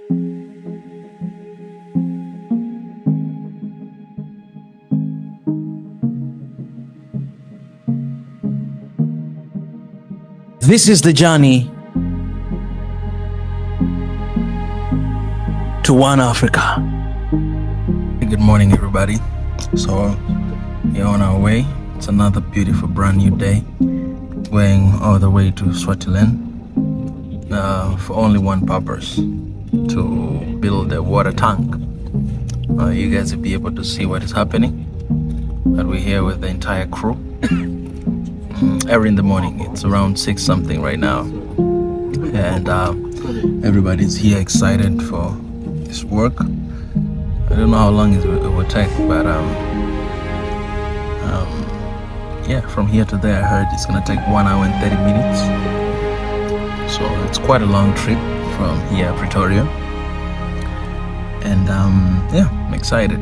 This is the journey to One Africa. Good morning, everybody. So we're on our way. It's another beautiful brand new day, going all the way to Swaziland for only one purpose: to build a water tank. You guys will be able to see what is happening, but we're here with the entire crew. Early in the morning, it's around 6 something right now, and everybody's here excited for this work. I don't know how long it will take, but yeah, from here to there I heard it's gonna take 1 hour and 30 minutes, so it's quite a long trip from here, Pretoria, and yeah, I'm excited.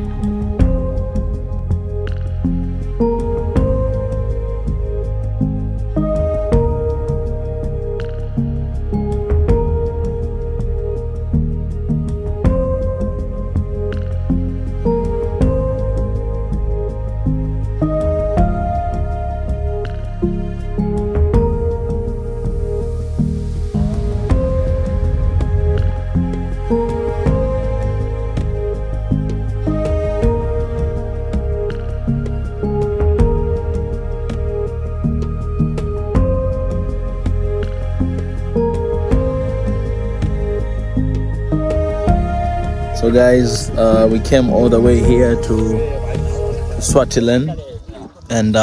So guys, we came all the way here to Swaziland, and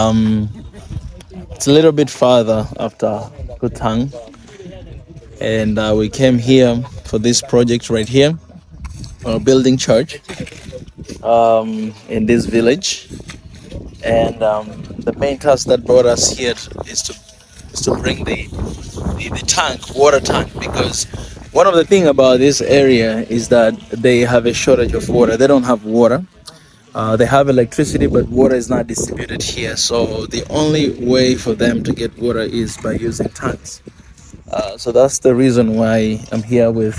it's a little bit farther after Gauteng, and we came here for this project right here, building church in this village, and the main task that brought us here is to bring the water tank, because one of the things about this area is that they have a shortage of water. They don't have water. They have electricity, but water is not distributed here. So the only way for them to get water is by using tanks. So that's the reason why I'm here with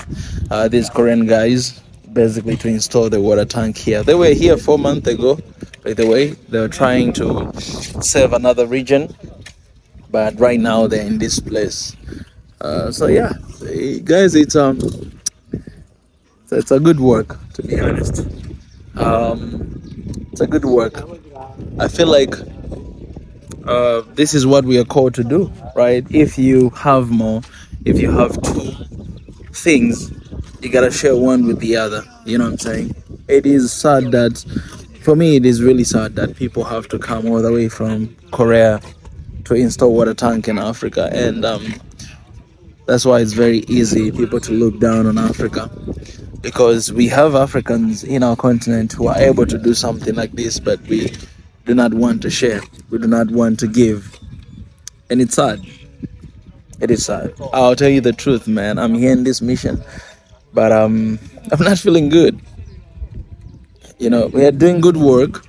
these Korean guys, basically to install the water tank here. They were here 4 months ago, by the way. They were trying to serve another region, but right now they're in this place. So yeah, guys, it's a good work, to be honest. It's a good work. I feel like this is what we are called to do, right? If you have more, if you have two things, you gotta share one with the other. You know what I'm saying? It is sad that, for me, it is really sad that people have to come all the way from Korea to install water tank in Africa, and that's why it's very easy people to look down on Africa, because we have Africans in our continent who are able to do something like this, but we do not want to share. We do not want to give, and it's sad. It is sad. I'll tell you the truth, man. I'm here in this mission, but I'm not feeling good. You know, we are doing good work.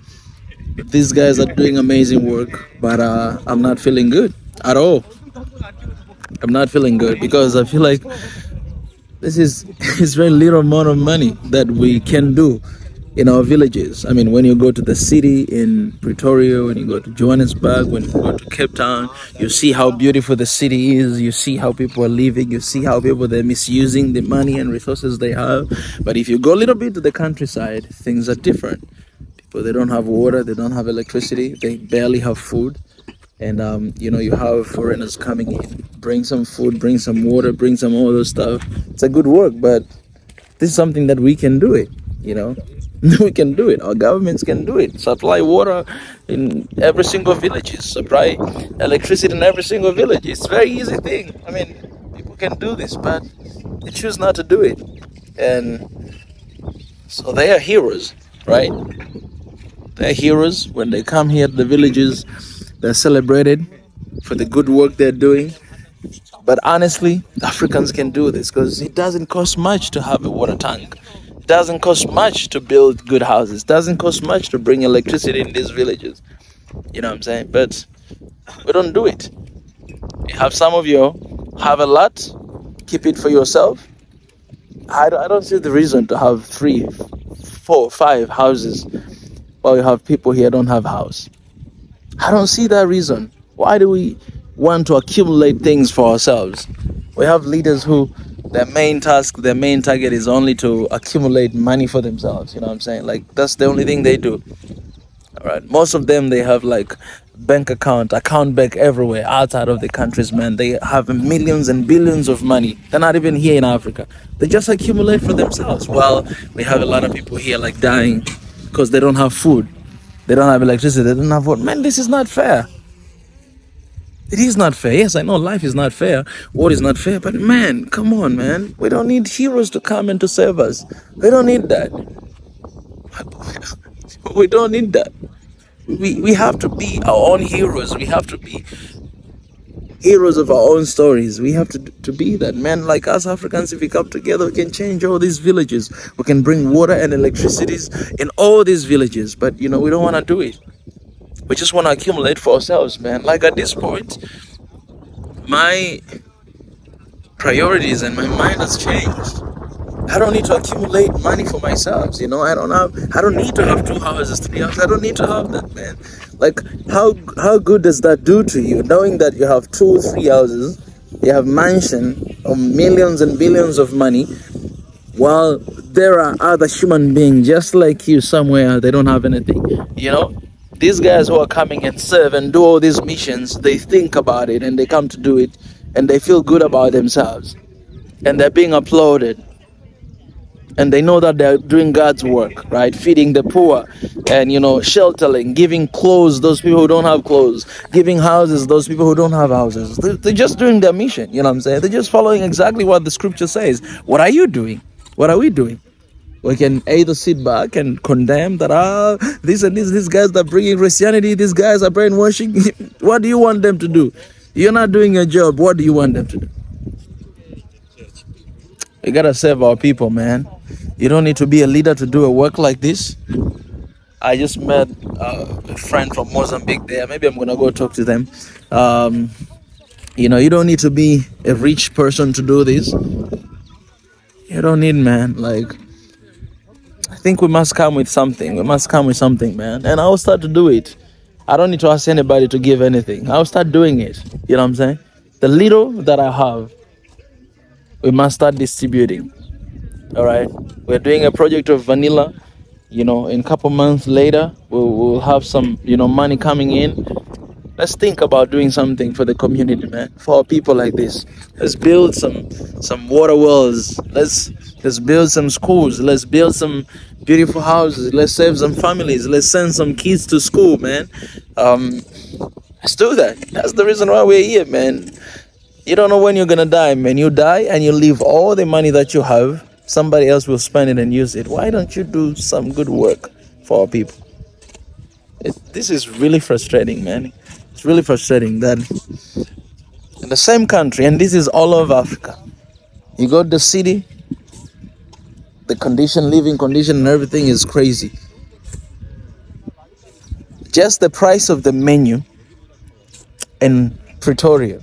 These guys are doing amazing work, but I'm not feeling good at all. I'm not feeling good because I feel like this is very little amount of money that we can do in our villages. I mean, when you go to the city in Pretoria, when you go to Johannesburg, when you go to Cape Town, you see how beautiful the city is, you see how people are living, you see how people, they're misusing the money and resources they have. But if you go a little bit to the countryside, things are different. People, they don't have water, they don't have electricity, they barely have food. And you know, you have foreigners coming in, bring some food, bring some water, bring some all those stuff. It's a good work, but this is something that we can do it, you know. We can do it. Our governments can do it. Supply water in every single village, supply electricity in every single village. It's a very easy thing. I mean, people can do this, but they choose not to do it. And so they are heroes, right? They're heroes. When they come here to the villages, they're celebrated for the good work they're doing. But honestly, Africans can do this because it doesn't cost much to have a water tank. It doesn't cost much to build good houses. It doesn't cost much to bring electricity in these villages. You know what I'm saying? But we don't do it. You have some of you have a lot, keep it for yourself. I don't see the reason to have 3, 4, 5 houses while you have people here don't have house. I don't see that reason. Why do we want to accumulate things for ourselves? We have leaders who their main task, their main target is only to accumulate money for themselves. You know what I'm saying? Like, that's the only thing they do. All right. Most of them, they have like account bank everywhere outside of the countries, man. They have millions and billions of money. They're not even here in Africa. They just accumulate for themselves. While we have a lot of people here like dying because they don't have food. They don't have electricity. They don't have water. Man, this is not fair. It is not fair. Yes, I know life is not fair. War is not fair. But man, come on, man. We don't need heroes to come and to save us. We don't need that. We don't need that. We have to be our own heroes. We have to be heroes of our own stories. We have to be that. Man, like us Africans, if we come together, we can change all these villages. We can bring water and electricities in all these villages. But, you know, we don't want to do it. We just want to accumulate for ourselves, man. Like at this point, my priorities and my mind has changed. I don't need to accumulate money for myself, you know. I don't need to have 2 houses, 3 houses. I don't need to have that, man. Like, how good does that do to you, knowing that you have 2, 3 houses, you have mansion of millions and billions of money, while there are other human beings just like you somewhere, they don't have anything, you know. These guys who are coming and serve and do all these missions, they think about it and they come to do it and they feel good about themselves and they're being applauded. And they know that they're doing God's work, right? Feeding the poor and, you know, sheltering, giving clothes, those people who don't have clothes, giving houses, those people who don't have houses. They're just doing their mission, you know what I'm saying? They're just following exactly what the scripture says. What are you doing? What are we doing? We can either sit back and condemn that, these guys are bringing Christianity, these guys are brainwashing. What do you want them to do? You're not doing your job. What do you want them to do? We gotta save our people, man. You don't need to be a leader to do a work like this. I just met a friend from Mozambique there. Maybe I'm gonna go talk to them. You know, you don't need to be a rich person to do this. You don't need, man. Like, I think we must come with something. We must come with something, man. And I'll start to do it. I don't need to ask anybody to give anything. I'll start doing it. You know what I'm saying? The little that I have, we must start distributing. All right, we're doing a project of vanilla. You know, in a couple months later, we'll have some, you know, money coming in. Let's think about doing something for the community, man. For people like this, let's build some water wells. Let's build some schools. Let's build some beautiful houses. Let's save some families. Let's send some kids to school, man. Let's do that. That's the reason why we're here, man. You don't know when you're gonna die, man. You die and you leave all the money that you have. Somebody else will spend it and use it. Why don't you do some good work for our people? This is really frustrating, man. It's really frustrating that in the same country, and this is all over Africa, you go to the city, the living condition and everything is crazy. Just the price of the menu in Pretoria,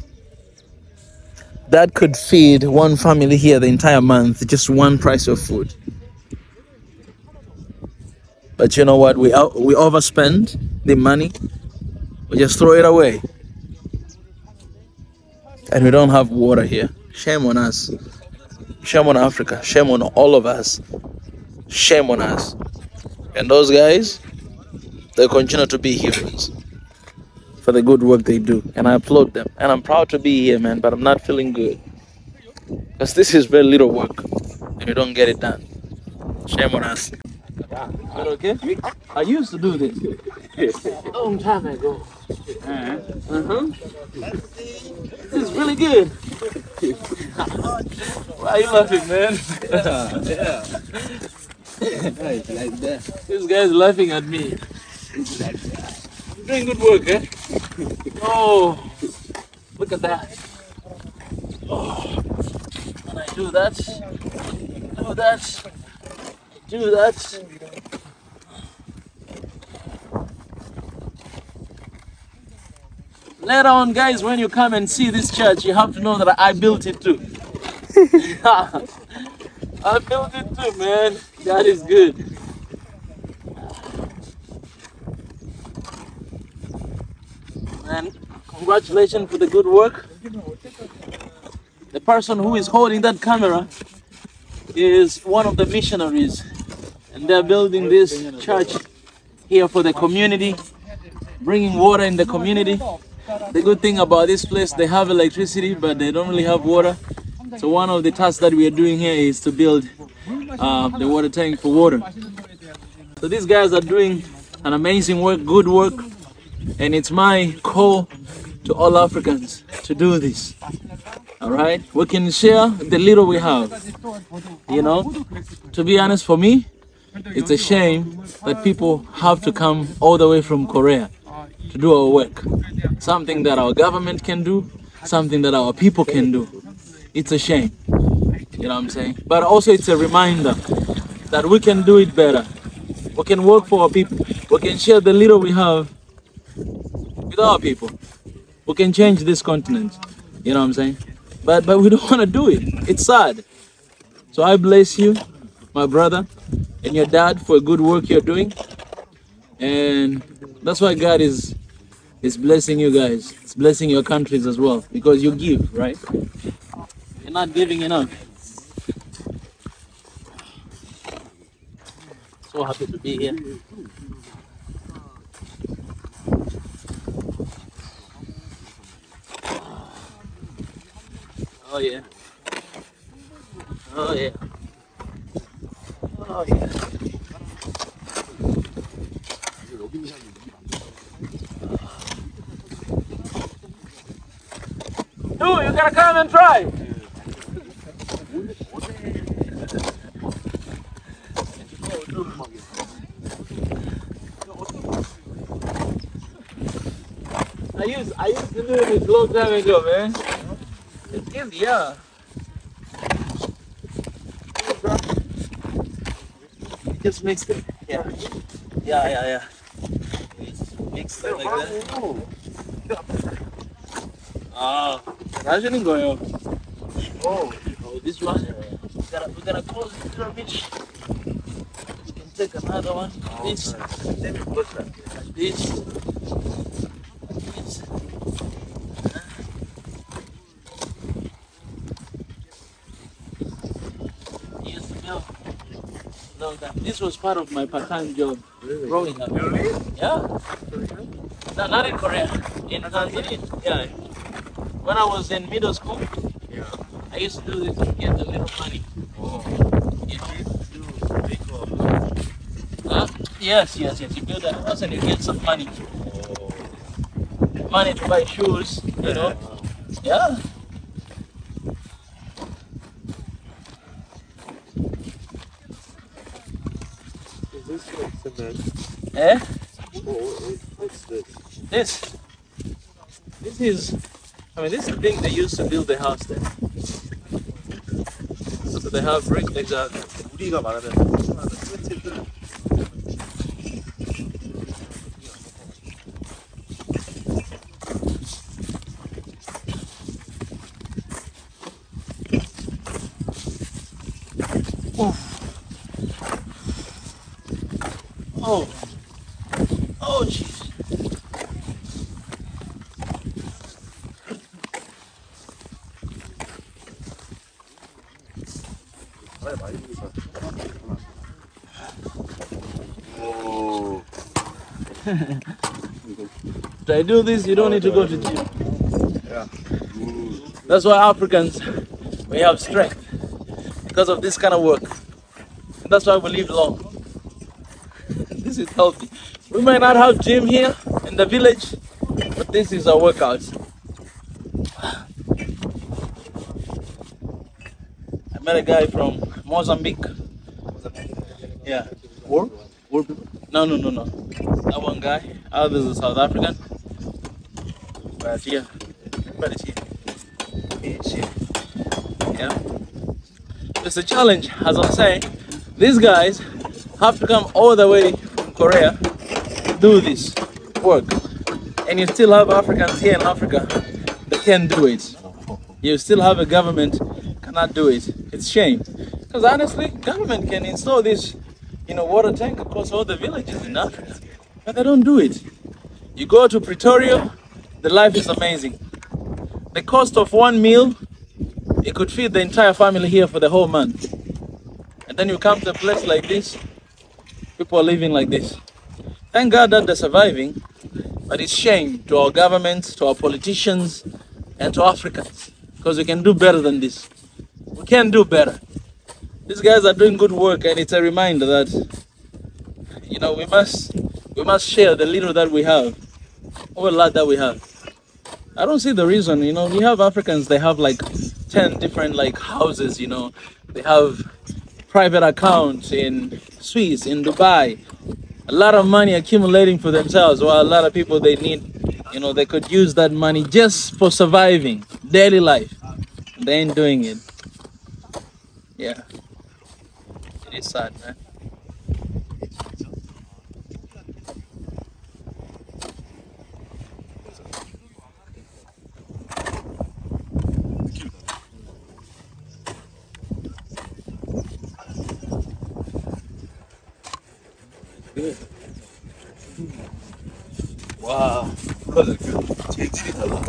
that could feed one family here the entire month, just one price of food. But you know what? We overspend the money. We just throw it away. And we don't have water here. Shame on us. Shame on Africa. Shame on all of us. Shame on us. And those guys, they continue to be heroes for the good work they do, and I applaud them, and I'm proud to be here, man. But I'm not feeling good because this is very little work and we don't get it done. Shame on us. Is that okay? I used to do this a long time ago. This is really good. Why are you laughing, man? Yeah. Like that. This guy's laughing at me. Doing good work, eh? Oh, look at that. Oh, when I do that, do that. Later on, guys, when you come and see this church, you have to know that I built it too. I built it too, man. God is good. Man, congratulations for the good work. The person who is holding that camera is one of the missionaries, and they're building this church here for the community, bringing water in the community. The good thing about this place, they have electricity, but they don't really have water. So one of the tasks that we are doing here is to build the water tank for water. So these guys are doing an amazing work, good work, and it's my call to all Africans to do this. All right, we can share the little we have. You know, to be honest, for me, it's a shame that people have to come all the way from Korea to do our work. Something that our government can do, something that our people can do. It's a shame, you know what I'm saying? But also it's a reminder that we can do it better. We can work for our people. We can share the little we have with our people. We can change this continent, you know what I'm saying? But we don't want to do it. It's sad. So I bless you, my brother, and your dad for good work you're doing. And that's why God is blessing you guys. It's blessing your countries as well, because you give, right? You're not giving enough. So happy to be here. Oh yeah. Oh yeah. Oh yeah. Dude, you gotta come and try. I used to do this a long time ago, man. It's easy, yeah. Just mix it. Yeah. Yeah. Mix it like that. Ah, that's really going. Oh, this one. We're gonna close it a bit. We can take another one. This. This. This was part of my part-time job growing up. Really? Yeah. No, not in Korea. In Tanzania. Yeah. When I was in middle school, I used to do this to get a little money. Oh. You know? Yes. You build a house and you get some money. Money to buy shoes, you know? Yeah. Eh? What's this? This is, I mean, this is the thing they used to build the house there. So they have brick, exactly. 우리가 말하는 Oh, jeez. Oh. To I do this, you don't need to go to gym. Yeah. That's why Africans, we have strength because of this kind of work. And that's why we live long. This is healthy. We might not have gym here in the village, but this is our workouts. I met a guy from Mozambique. Yeah. War? No. That one guy. Others are South African. But yeah. But it's here. Yeah. It's a challenge, as I'm saying. These guys have to come all the way from Korea to do this work. And you still have Africans here in Africa that can't do it. You still have a government cannot do it. It's a shame. Because honestly, government can install this, water tank across all the villages in Africa, but they don't do it. You go to Pretoria, the life is amazing. The cost of one meal, it could feed the entire family here for the whole month. And then you come to a place like this, people are living like this. Thank God that they're surviving, but it's shame to our governments, to our politicians, and to Africans, because we can do better than this. We can do better. These guys are doing good work, and it's a reminder that, we must share the little that we have, or a lot that we have. I don't see the reason, we have Africans, they have like 10 different houses, they have private accounts in Swiss, in Dubai, a lot of money accumulating for themselves, while a lot of people they need, they could use that money just for surviving daily life. They ain't doing it. Yeah. It is sad, man. 와, 컬러 재질이 달라.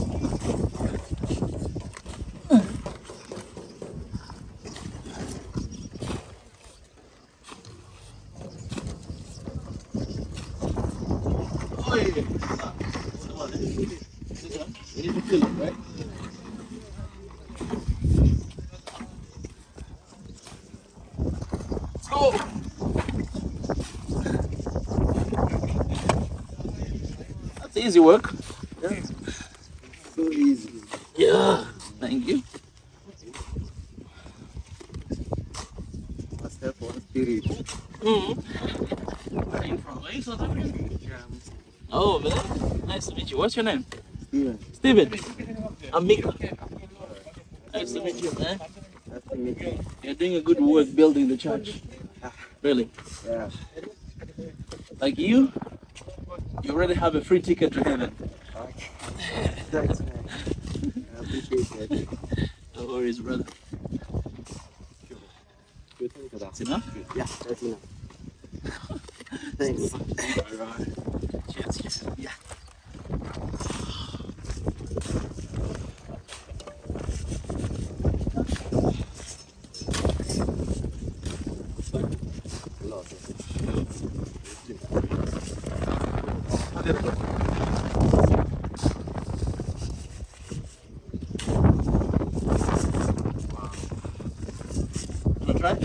That's easy work. Yeah. So easy. Yeah. Thank you. Must have one spirit. Where are you from? Are you South African? Oh, man. Nice to meet you. What's your name? Steven. Steven. I'm Mika. Nice to meet you, man. Nice to meet you. You're doing a good work building the church. Really. Yeah. Like you already have a free ticket to heaven. Thanks, man. I appreciate it. No worries, brother. That's enough? Yeah, that's enough. Thanks. Cheers, cheers. Yeah. Wanna try?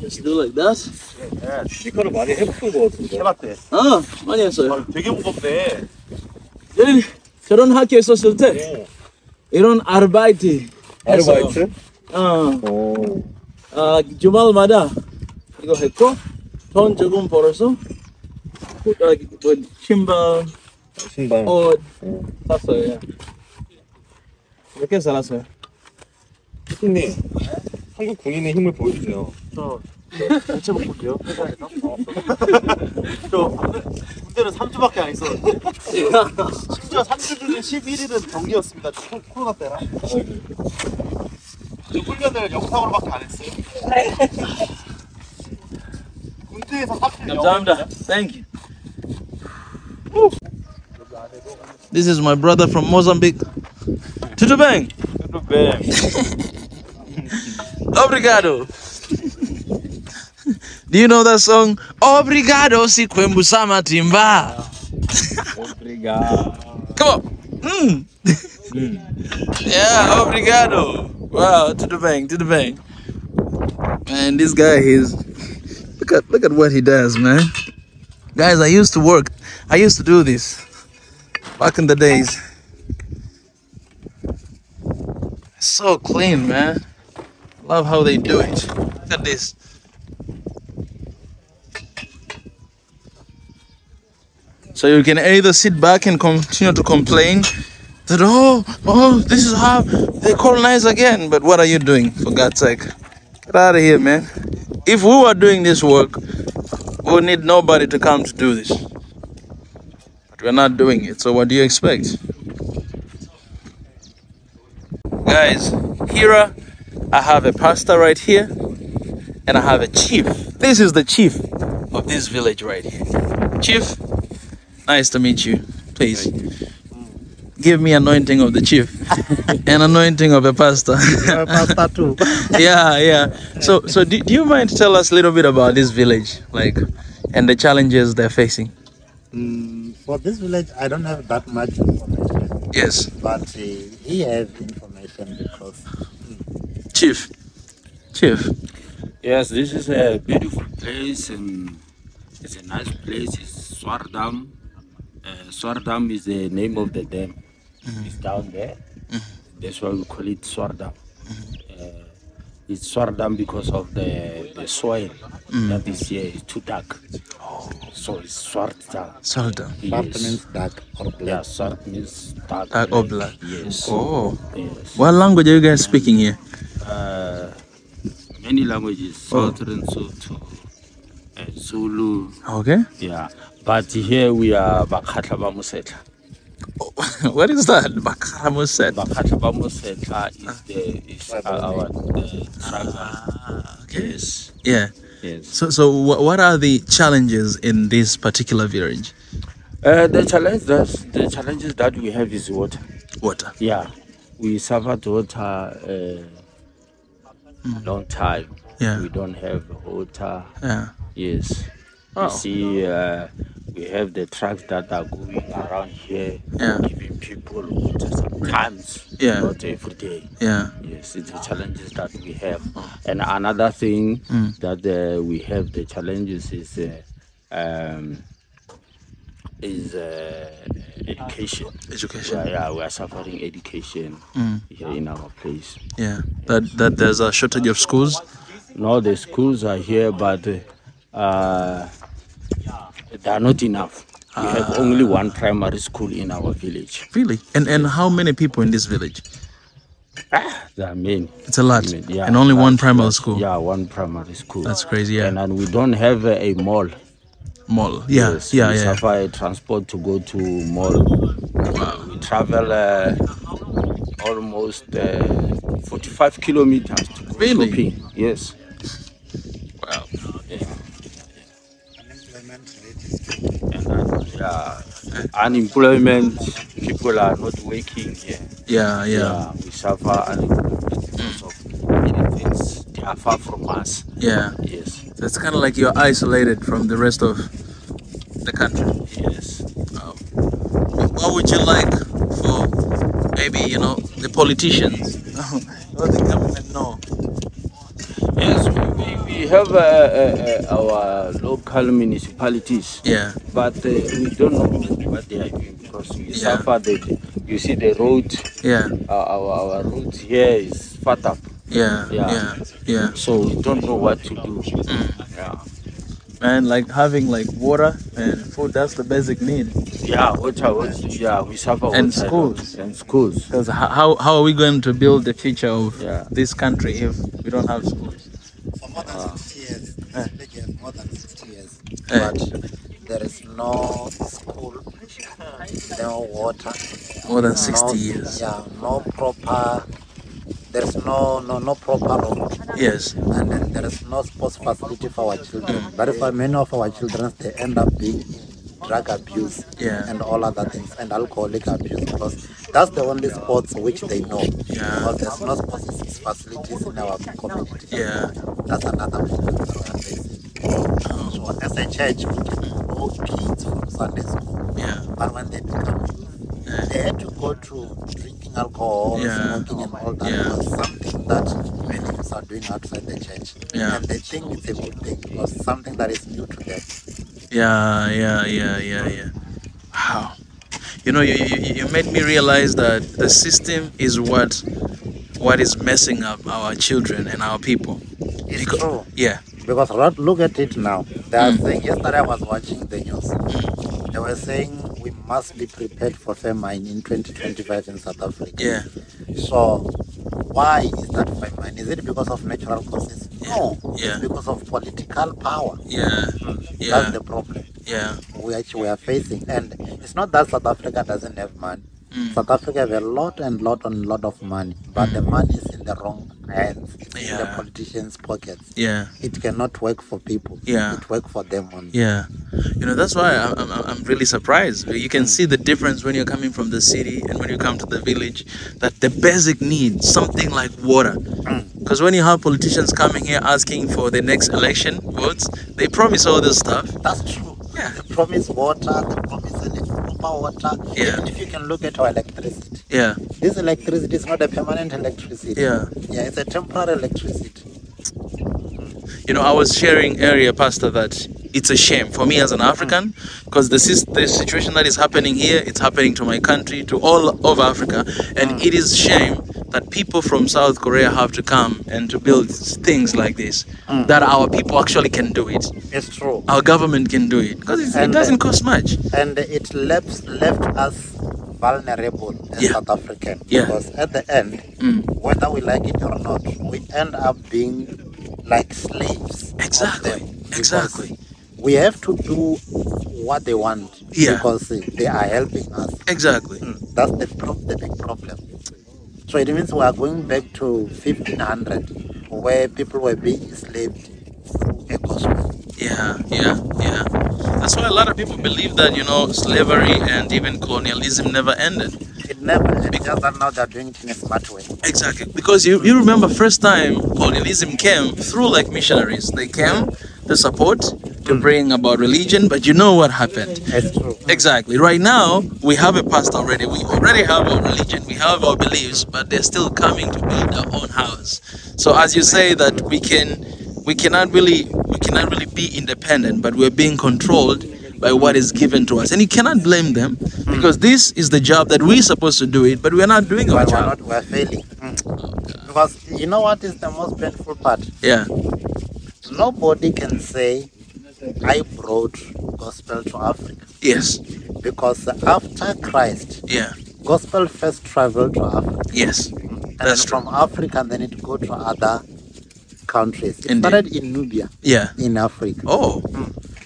Just do like that. 시커를 많이 해본 거 같은데. 해봤대. 아, 많이 했어요. 되게 무겁대. 예전에 저런 학교 있었을 때 이런 아르바이트 했어요. 아르바이트? 오. 주말마다 이거 했고 돈 조금 벌어서 신발, 신발. 옷 샀어요. 이렇게 살았어요. 피디님, 한국 군인의 힘을 보여주세요. 저 전체 볼게요. 회사에서. 저 군대는 3주밖에 안 있었는데 심지어 3주 중에 11일은 경기였습니다. 코로나 때라. 저 훈련을 영상으로밖에 안 했어요. 군대에서 3주 감사합니다. Thank you. This is my brother from Mozambique. Tudo bem? Tudo bem. Obrigado. Do you know that song? Obrigado, Sikwembusa Matimba. Obrigado. Come on. Yeah, obrigado. Wow, tudo bem, tudo bem. Man, this guy look at what he does, man. Guys, I used to do this back in the days. So clean, man. Love how they do it. Look at this. So you can either sit back and continue to complain that, oh, this is how they colonize again. But what are you doing, for God's sake? Get out of here, man. If we were doing this work, we would need nobody to come to do this. But we're not doing it, so what do you expect? Guys, here I have a pastor right here, and I have a chief. This is the chief of this village right here. Chief, nice to meet you. Please give me anointing of the chief and anointing of a pastor. You're a pastor too. Yeah. So do you mind to tell us a little bit about this village, like, and the challenges they're facing? For this village, I don't have that much information. Yes. But he has information because... Chief. Yes, this is a beautiful place and it's a nice place. It's Swardam. Swardam is the name of the dam. It's down there. That's why we call it Swardam. It's Swardam because of the soil that is here is too dark. So it's Swardam. Swardam. Swart means dark or black. Yeah, Swart means dark. Dark or black. Yes. Oh. Yes. What language are you guys speaking here? Many languages, Southern Sotho, Zulu. Okay. Yeah, but here we are Bakhatla Bamusetla. What is that? Bakara said. Bakhatla Bamusetla is our tribe. Okay. Yes. Yeah. Yes. So what are the challenges in this particular village? The challenges that we have is water. Water. Yeah, we suffered water long time. Yeah. We don't have water. Yeah. Yes. Oh. You see, we have the trucks that are going around here, Yeah. giving people water sometimes, Yeah. not every day. Yeah. Yes, it's the challenges that we have. And another thing that we have, the challenges is education. Education. Yeah, we are suffering education here in our place. Yeah. That there's a shortage of schools. No, the schools are here, but they are not enough. We have only one primary school in our village. Really? And how many people in this village? There are many. It's a lot. Yeah, And only one primary school. Yeah, one primary school. That's crazy. Yeah. And we don't have a mall. Mall. Yeah. Yes, Yeah. we Yeah. suffer a transport to go to mall. Wow. We travel almost 45 kilometers to go Really? shopping. Yes. Wow. And, unemployment, people are not working here. Yeah. We suffer unemployment because of many things. They are far from us. Yeah. Yes. So it's kind of like you're isolated from the rest of the country. Yes. What would you like for maybe, the politicians? Or the government? No. Yes, we have our local municipalities. Yeah. But we don't know what they are doing because we suffer. You see the road. Yeah. Our road here is fat up. Yeah. So we don't know what to do. Yeah. And like having like water and food, that's the basic need. Yeah, water. Yeah, we suffer. And water schools. And schools. Because how are we going to build the future of Yeah. this country if we don't have schools? For more than 60 years, this village has more than 60 years. Eh. But there is no school, no water. More than 60 no, years. Yeah, no proper. There's no proper road. Yes. And then there is no sports facility for our children. That is why many of our children, they end up being in drug abuse and all other things, and alcoholic abuse, because that's the only sports which they know. Because there's no sports facilities in our community. Yeah. That's another problem that we are facing. So as a church, we can grow kids from Sunday school. Yeah. But when they become youth, they had to go to drinking alcohol, smoking and all that. Was something that many youths are doing outside the church. Yeah. And they think it's a good thing because something that is new to them. Yeah. Wow. You made me realize that the system is what is messing up our children and our people. It's true. Yeah. Because look at it now. They are saying, yesterday I was watching the news. They were saying we must be prepared for famine in 2025 in South Africa. Yeah. So why is that famine? Is it because of natural causes? No. Yeah. It's because of political power. Yeah. That's the problem. Yeah. We are facing. And it's not that South Africa doesn't have money. South Africa have a lot of money, but the money is in the wrong hands. It's in the politicians' pockets. Yeah. It cannot work for people. Yeah. It works for them only. Yeah, that's why I'm really surprised. You can see the difference when you're coming from the city and when you come to the village, that the basic need, something like water. Because when you have politicians coming here asking for the next election votes, they promise all this stuff. That's true. Yeah. They promise water, they promise proper water. Yeah. Even if you can look at our electricity. Yeah. This electricity is not a permanent electricity. Yeah. Yeah, it's a temporary electricity. I was sharing earlier, Pastor, that it's a shame for me as an African, because the situation that is happening here, it's happening to my country, to all over Africa, and it is shame that people from South Korea have to come and to build things like this, that our people actually can do it. It's true. Our government can do it, because it doesn't cost much. And it left us vulnerable as South African, because at the end, whether we like it or not, we end up being like slaves. Exactly. We have to do what they want because they are helping us. Exactly. That's the big problem. So it means we are going back to 1500, where people were being enslaved through a gospel. Yeah. That's why a lot of people believe that, slavery and even colonialism never ended. It never ended, just that now they're doing it in a smart way. Exactly, because you remember first time colonialism came through like missionaries. They came to support, to bring about religion, but you know what happened. That's true. Exactly. Right now, we have a past already. We already have our religion, we have our beliefs, but they're still coming to build their own house. So as you say that we cannot really be independent, but we're being controlled by what is given to us, and you cannot blame them, because this is the job that we're supposed to do it, but we're not doing our job. We're failing. Because you know what is the most painful part? Yeah. Nobody can say I brought gospel to Africa. Yes. Because after Christ, gospel first traveled to Africa. Yes. And then from Africa, then it go to other countries. It started in Nubia. In Africa. Oh.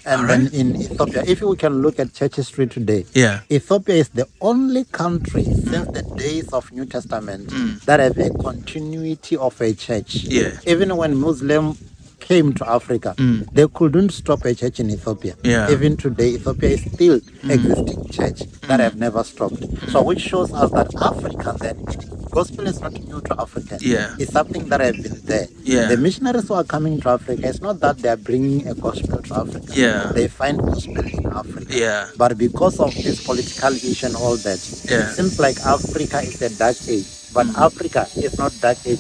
And then in Ethiopia, if we can look at church history today, Ethiopia is the only country since the days of New Testament that have a continuity of a church. Even when Muslim came to Africa, they couldn't stop a church in Ethiopia. Even today, Ethiopia is still existing church that have never stopped. So which shows us that Africa then, gospel is not new to Africa. It's something that have been there. The missionaries who are coming to Africa, it's not that they are bringing a gospel to Africa. They find gospel in Africa. But because of this political issue and all that, it seems like Africa is a dark age. But Africa is not dark age.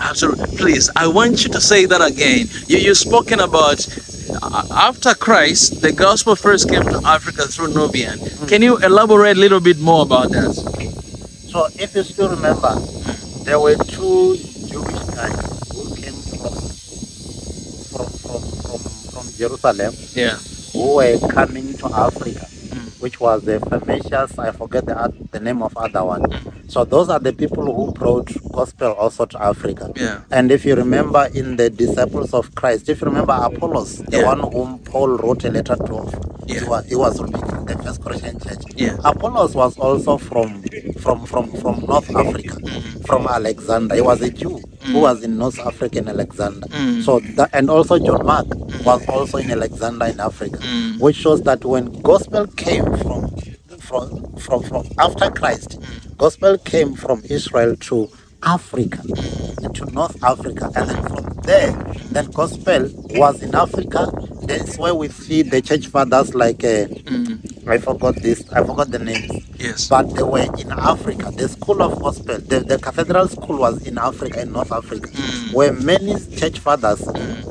Absolutely. Please, I want you to say that again. You've spoken about after Christ, the gospel first came to Africa through Nubian. Can you elaborate a little bit more about that? So, if you still remember, there were two Jewish guys who came from Jerusalem, who were coming to Africa, which was the famous, I forget the name of other one. So those are the people who brought gospel also to Africa. And if you remember in the disciples of Christ, if you remember Apollos, the one whom Paul wrote a letter to, he was repeating the First Corinthian church. Apollos was also from North Africa, from Alexander. He was a Jew who was in North Africa in Alexander. So and also John Mark was also in Alexander in Africa, which shows that when gospel came from after Christ, gospel came from Israel to Africa, to North Africa, and then from there, then gospel was in Africa. That's where we see the church fathers like I forgot the names. But they were in Africa. The school of gospel, the cathedral school was in Africa, in North Africa, where many church fathers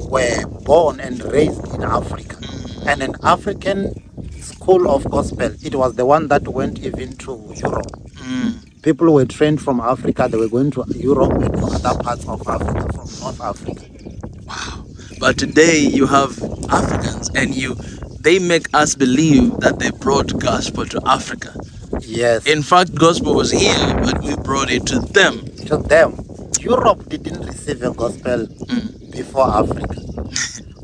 were born and raised in Africa. And an African school of gospel, it was the one that went even to Europe. People were trained from Africa, they were going to Europe and to other parts of Africa, from North Africa. Wow. But today you have Africans and they make us believe that they brought gospel to Africa. Yes. In fact, gospel was here, but we brought it to them. To them. Europe didn't receive a gospel before Africa.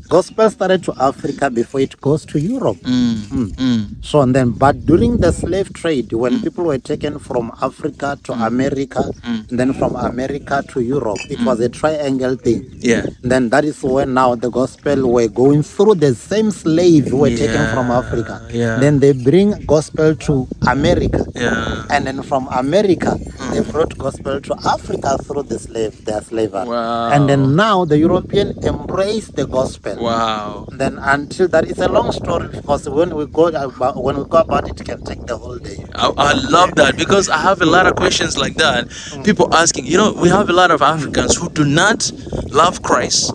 gospel started to Africa before it goes to Europe. So and then, but during the slave trade, when people were taken from Africa to America, and then from America to Europe, it was a triangle thing. Yeah. Then that is when now the gospel were going through the same slave who were taken from Africa. Yeah. Then they bring gospel to America. Yeah. And then from America, they brought gospel to Africa through their slavery. Wow. And then now the European embraced the gospel. Wow. Then until that, it's a long story because when we go about it, can take the whole day. I love that because I have a lot of questions like that. People asking, you know, we have a lot of Africans who do not love Christ,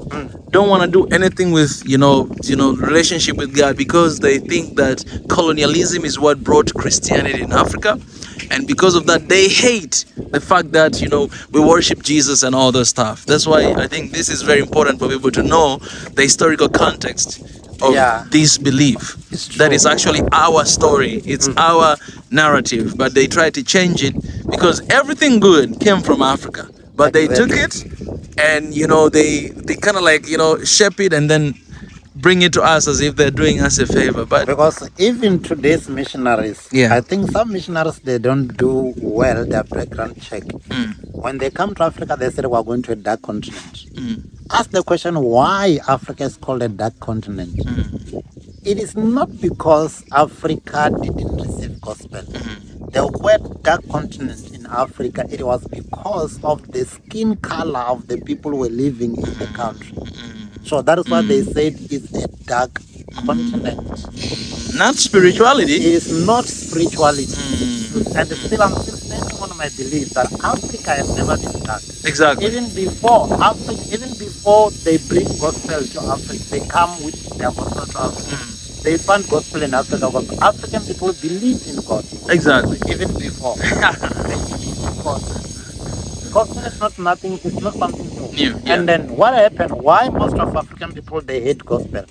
don't want to do anything with, you know, relationship with God because they think that colonialism is what brought Christianity in Africa. And because of that, they hate the fact that, you know, we worship Jesus and all that stuff. That's why I think this is very important for people to know the historical context of this belief. That is actually our story. It's our narrative. But they try to change it because everything good came from Africa. But they took it and, you know, they kind of like, you know, shape it and then bring it to us as if they're doing us a favor. But because even today's missionaries, I think some missionaries, they don't do well their background check. When they come to Africa, they say we're going to a dark continent. Ask the question why Africa is called a dark continent. It is not because Africa didn't receive gospel. The word dark continent in Africa, it was because of the skin color of the people who were living in the country. So that is why they said it's a dark continent. Not spirituality. It is not spirituality. And still, I'm still standing on my belief that Africa has never been dark. Exactly. Even before they bring gospel to Africa, they come with their gospel to Africa. They find gospel in Africa because African people believe in God. Exactly. Even before. They believe in God. Gospel is not nothing, it's not something new. And then what happened, why most of African people, they hate gospel?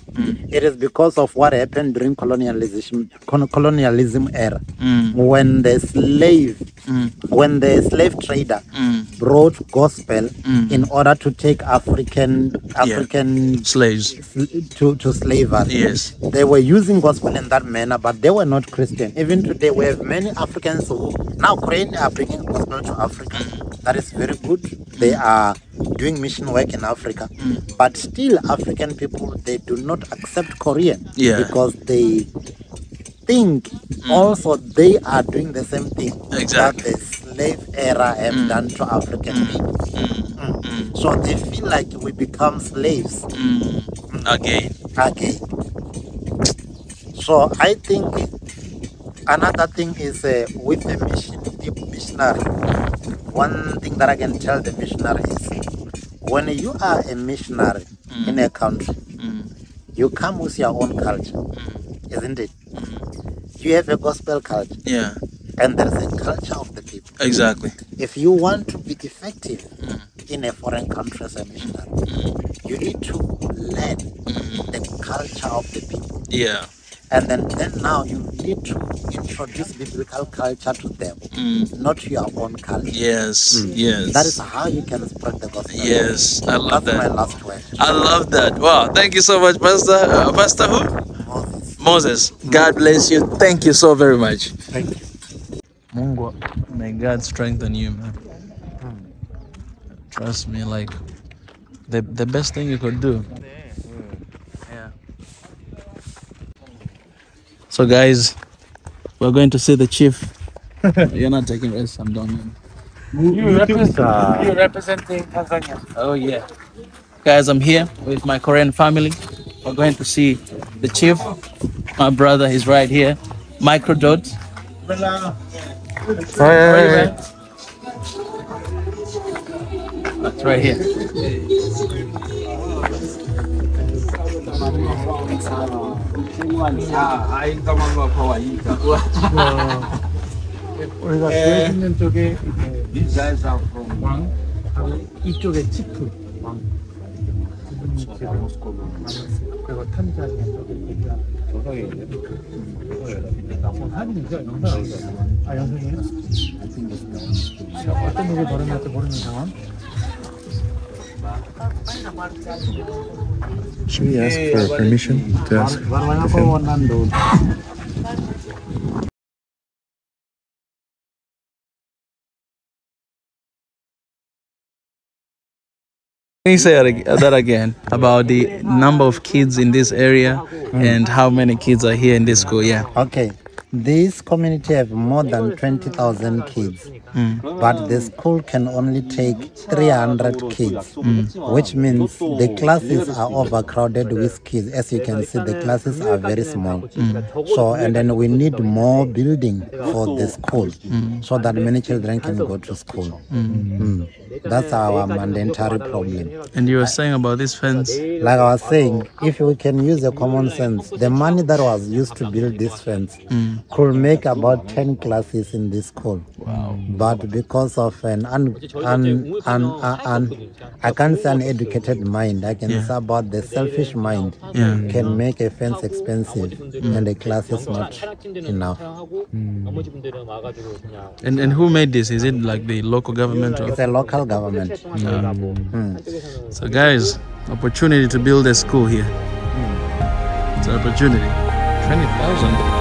It is because of what happened during colonialism era. When the slave trader brought gospel in order to take African slaves to slavery. Yes. They were using gospel in that manner, but they were not Christian. Even today, we have many Africans who now Koreans are bringing gospel to Africa. That is very good. They are doing mission work in Africa. But still, African people, they do not accept Korean because they think also they are doing the same thing that the slave era have done to African people. So they feel like we become slaves again. So I think another thing is with the missionary, one thing that I can tell the missionary is when you are a missionary in a country, you come with your own culture, isn't it? You have a gospel culture. Yeah. And there's a culture of the people. Exactly. If you want to be effective in a foreign country as a missionary, you need to learn the culture of the people. Yeah. And then now you need to introduce biblical culture to them, not your own culture. Yes, yes. That is how you can spread the gospel. Yes, I love that. That's my last word. I love that. Wow, thank you so much, Pastor. Pastor who? Moses. God bless you. Thank you so very much. Thank you. Mungu, may God strengthen you, man. Trust me, like the best thing you could do. Yeah. So guys, we're going to see the chief. You're not taking rest, I'm done. You're representing Tanzania. Oh yeah. Guys, I'm here with my Korean family. We're going to see the chief. My brother is right here. Microdot. Hey. That's right here. These guys are from 왕, 이쪽에 치프 왕. 그리고 탄자니아 쪽에 얘기가 사진이죠? 영상이죠? 아, 영상이에요? 어떤 일이 벌어질지 모르는 상황. Should we ask for permission to ask to film? Can you say that again about the number of kids in this area and how many kids are here in this school? Yeah. Okay. This community have more than 20,000 kids, but the school can only take 300 kids, which means the classes are overcrowded with kids. As you can see, the classes are very small. So, and then we need more building for the school so that many children can go to school. That's our mandatory problem. And you were saying about this fence? Like I was saying, if we can use the common sense, the money that was used to build this fence could make about 10 classes in this school. Wow. But because of an I can't say uneducated mind, I can say about the selfish mind can make a fence expensive and the class is not enough. And who made this? Is it like the local government? Or? It's a local government. So guys, opportunity to build a school here. It's an opportunity. 20,000.